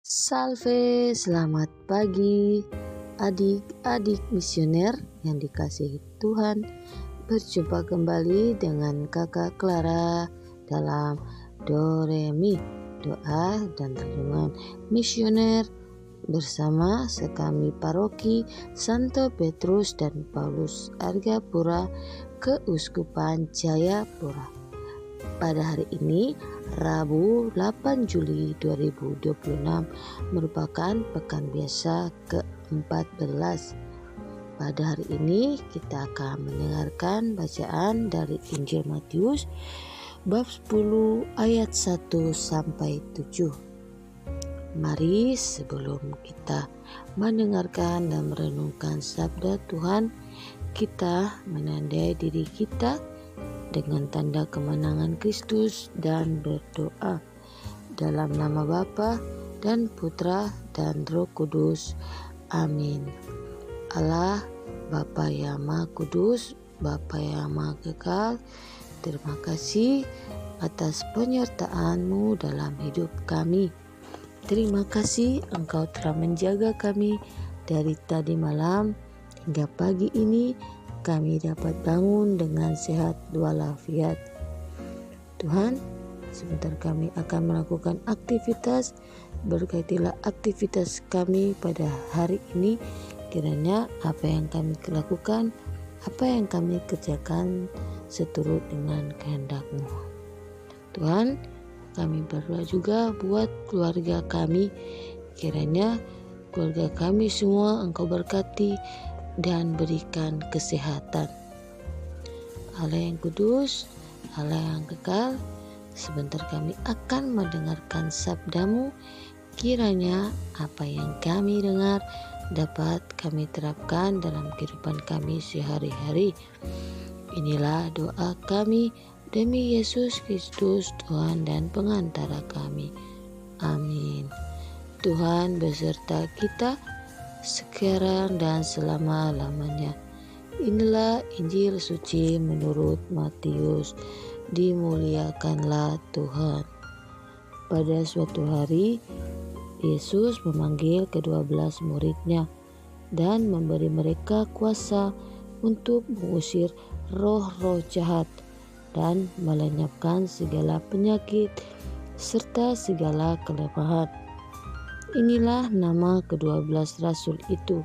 Salve, selamat pagi adik-adik misioner yang dikasihi Tuhan. Berjumpa kembali dengan kakak Clara dalam Doremi, doa dan renungan misioner bersama sekami paroki Santo Petrus dan Paulus Argapura, Keuskupan Jayapura. Pada hari ini, Rabu 8 Juli 2026 merupakan pekan biasa ke-14. Pada hari ini kita akan mendengarkan bacaan dari Injil Matius bab 10 ayat 1 sampai 7. Mari sebelum kita mendengarkan dan merenungkan sabda Tuhan, kita menandai diri kita dengan tanda kemenangan Kristus dan berdoa dalam nama Bapa dan Putra dan Roh Kudus. Amin. Allah Bapa yang Maha Kudus, Bapa yang Maha Kekal, terima kasih atas penyertaan-Mu dalam hidup kami. Terima kasih Engkau telah menjaga kami dari tadi malam hingga pagi ini. Kami dapat bangun dengan sehat walafiat. Tuhan, sebentar kami akan melakukan aktivitas. Berkatilah aktivitas kami pada hari ini. Kiranya apa yang kami lakukan, apa yang kami kerjakan seturut dengan kehendak-Mu. Tuhan, kami berdoa juga buat keluarga kami. Kiranya keluarga kami semua Engkau berkati dan berikan kesehatan. Allah yang kudus, Allah yang kekal, sebentar kami akan mendengarkan sabda-Mu. Kiranya apa yang kami dengar dapat kami terapkan dalam kehidupan kami sehari-hari. Inilah doa kami demi Yesus Kristus, Tuhan dan pengantara kami. Amin. Tuhan beserta kita sekarang dan selama-lamanya. Inilah Injil suci menurut Matius. Dimuliakanlah Tuhan. Pada suatu hari, Yesus memanggil ke-12 murid-Nya dan memberi mereka kuasa untuk mengusir roh-roh jahat dan melenyapkan segala penyakit serta segala kelemahan. Inilah nama ke-12 rasul itu.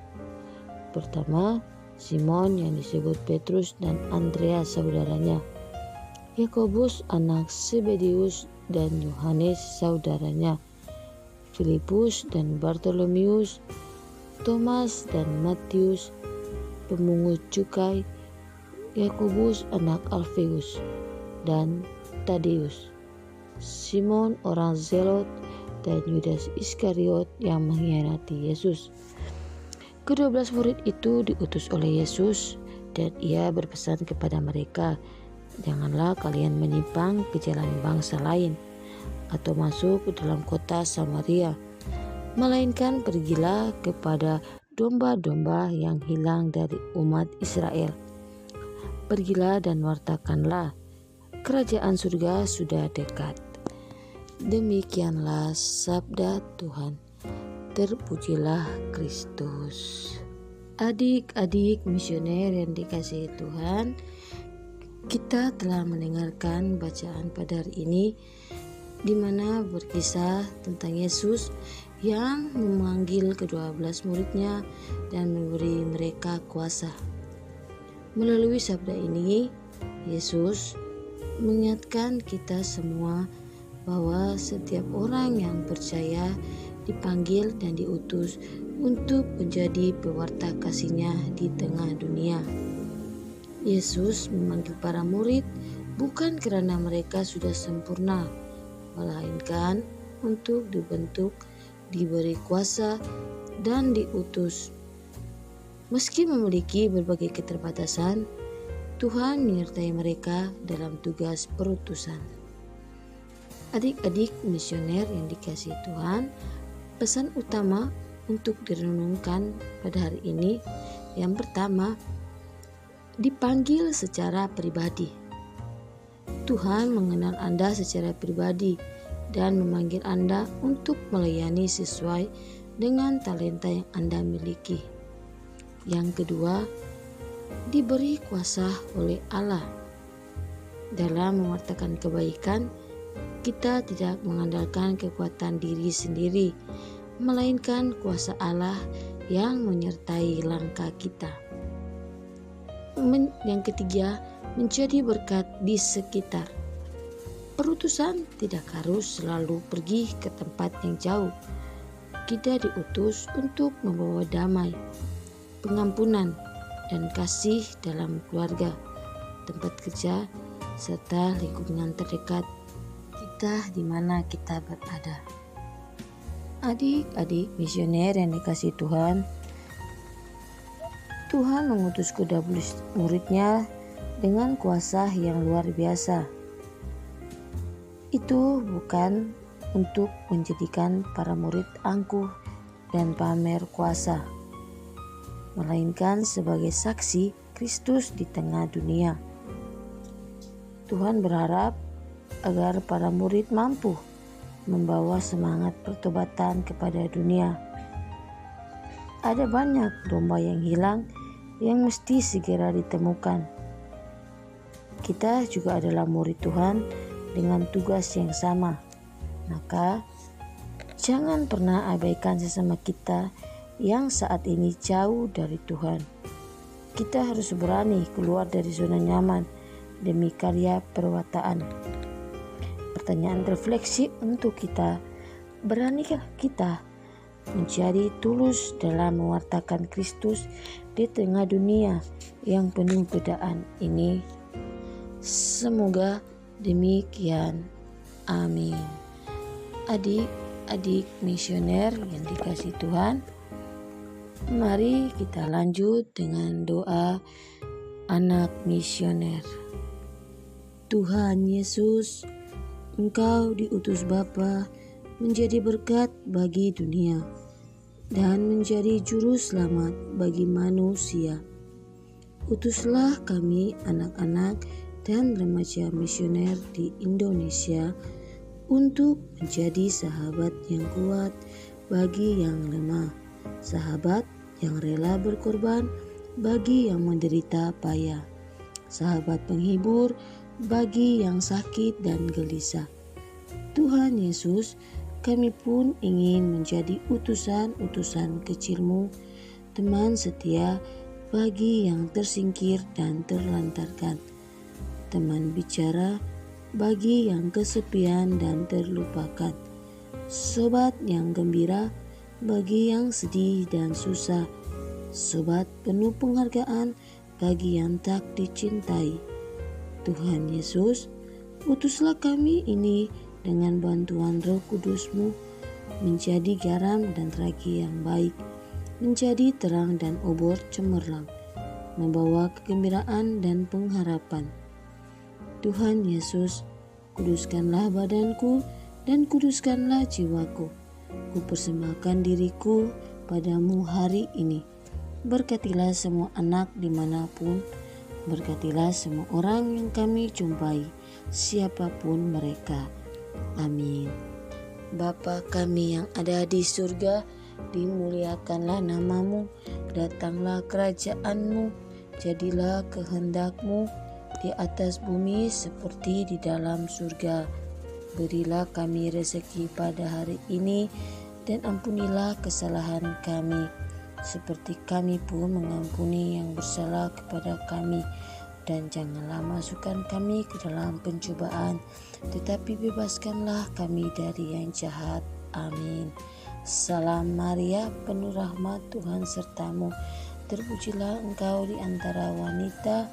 Pertama, Simon yang disebut Petrus dan Andreas saudaranya, Yakobus anak Zebedius dan Yohanes saudaranya, Filipus dan Bartolomeus, Thomas dan Matius pemungut cukai, Yakobus anak Alfeus dan Tadeus, Simon orang Zelot, dan Yudas Iskariot yang mengkhianati Yesus. Ke-12 murid itu diutus oleh Yesus dan Ia berpesan kepada mereka, janganlah kalian menyimpang ke jalan bangsa lain atau masuk ke dalam kota Samaria, melainkan pergilah kepada domba-domba yang hilang dari umat Israel. Pergilah dan wartakanlah, kerajaan surga sudah dekat. Demikianlah sabda Tuhan. Terpujilah Kristus. Adik-adik misioner yang dikasihi Tuhan, kita telah mendengarkan bacaan pada hari ini di mana berkisah tentang Yesus yang memanggil ke-12 murid-Nya dan memberi mereka kuasa. Melalui sabda ini, Yesus mengingatkan kita semua bahwa setiap orang yang percaya dipanggil dan diutus untuk menjadi pewarta kasih-Nya di tengah dunia. Yesus memanggil para murid bukan karena mereka sudah sempurna, melainkan untuk dibentuk, diberi kuasa, dan diutus. Meski memiliki berbagai keterbatasan, Tuhan menyertai mereka dalam tugas perutusan. Adik-adik misioner yang dikasihi Tuhan, pesan utama untuk direnungkan pada hari ini, yang pertama, dipanggil secara pribadi. Tuhan mengenal Anda secara pribadi dan memanggil Anda untuk melayani sesuai dengan talenta yang Anda miliki. Yang kedua, diberi kuasa oleh Allah. Dalam mewartakan kebaikan, kita tidak mengandalkan kekuatan diri sendiri, melainkan kuasa Allah yang menyertai langkah kita. Yang ketiga, menjadi berkat di sekitar. Perutusan tidak harus selalu pergi ke tempat yang jauh. Kita diutus untuk membawa damai, pengampunan, dan kasih dalam keluarga, tempat kerja, serta lingkungan terdekat kita di mana kita berada. Adik-adik misioner yang dikasihi Tuhan, Tuhan mengutus kuda muridnya dengan kuasa yang luar biasa. Itu bukan untuk menjadikan para murid angkuh dan pamer kuasa, melainkan sebagai saksi Kristus di tengah dunia. Tuhan berharap agar para murid mampu membawa semangat pertobatan kepada dunia. Ada banyak domba yang hilang yang mesti segera ditemukan. Kita juga adalah murid Tuhan dengan tugas yang sama. Maka jangan pernah abaikan sesama kita yang saat ini jauh dari Tuhan. Kita harus berani keluar dari zona nyaman demi karya perwataan. Pertanyaan refleksi untuk kita, beranikah kita menjadi tulus dalam mewartakan Kristus di tengah dunia yang penuh godaan ini? Semoga demikian. Amin. Adik-adik misioner yang dikasihi Tuhan, mari kita lanjut dengan doa anak misioner. Tuhan Yesus, Engkau diutus Bapa menjadi berkat bagi dunia dan menjadi juru selamat bagi manusia. Utuslah kami anak-anak dan remaja misioner di Indonesia untuk menjadi sahabat yang kuat bagi yang lemah, sahabat yang rela berkorban bagi yang menderita payah, sahabat penghibur bagi yang sakit dan gelisah. Tuhan Yesus, kami pun ingin menjadi utusan-utusan kecil-Mu, teman setia bagi yang tersingkir dan terlantarkan, teman bicara bagi yang kesepian dan terlupakan, sobat yang gembira bagi yang sedih dan susah, sobat penuh penghargaan bagi yang tak dicintai. Tuhan Yesus, utuslah kami ini dengan bantuan Roh Kudus-Mu menjadi garam dan ragi yang baik, menjadi terang dan obor cemerlang, membawa kegembiraan dan pengharapan. Tuhan Yesus, kuduskanlah badanku dan kuduskanlah jiwaku. Kupersembahkan diriku padamu hari ini. Berkatilah semua anak dimanapun, berkatilah semua orang yang kami jumpai, siapapun mereka. Amin. Bapa kami yang ada di surga, dimuliakanlah namamu, datanglah kerajaan-Mu, jadilah kehendak-Mu di atas bumi seperti di dalam surga. Berilah kami rezeki pada hari ini, dan ampunilah kesalahan kami, seperti kami pun mengampuni yang bersalah kepada kami. Dan janganlah masukkan kami ke dalam pencobaan, tetapi bebaskanlah kami dari yang jahat. Amin. Salam Maria, penuh rahmat, Tuhan sertamu. Terpujilah engkau di antara wanita,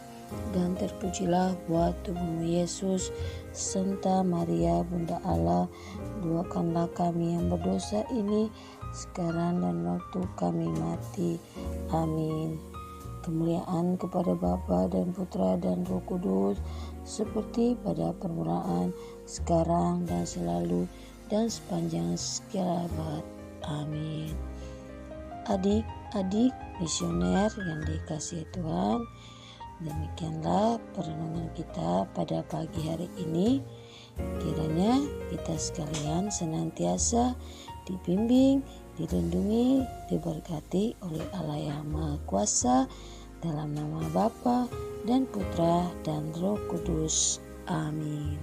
dan terpujilah buah tubuhmu Yesus. Santa Maria, Bunda Allah, doakanlah kami yang berdosa ini, sekarang dan waktu kami mati. Amin. Kemuliaan kepada Bapa dan Putra dan Roh Kudus, seperti pada permulaan, sekarang dan selalu, dan sepanjang segala abad. Amin. Adik-adik misioner yang dikasihi Tuhan, demikianlah perenungan kita pada pagi hari ini. Kiranya kita sekalian senantiasa dibimbing, dilindungi, diberkati oleh Allah yang Maha Kuasa, dalam nama Bapa dan Putra dan Roh Kudus. Amin.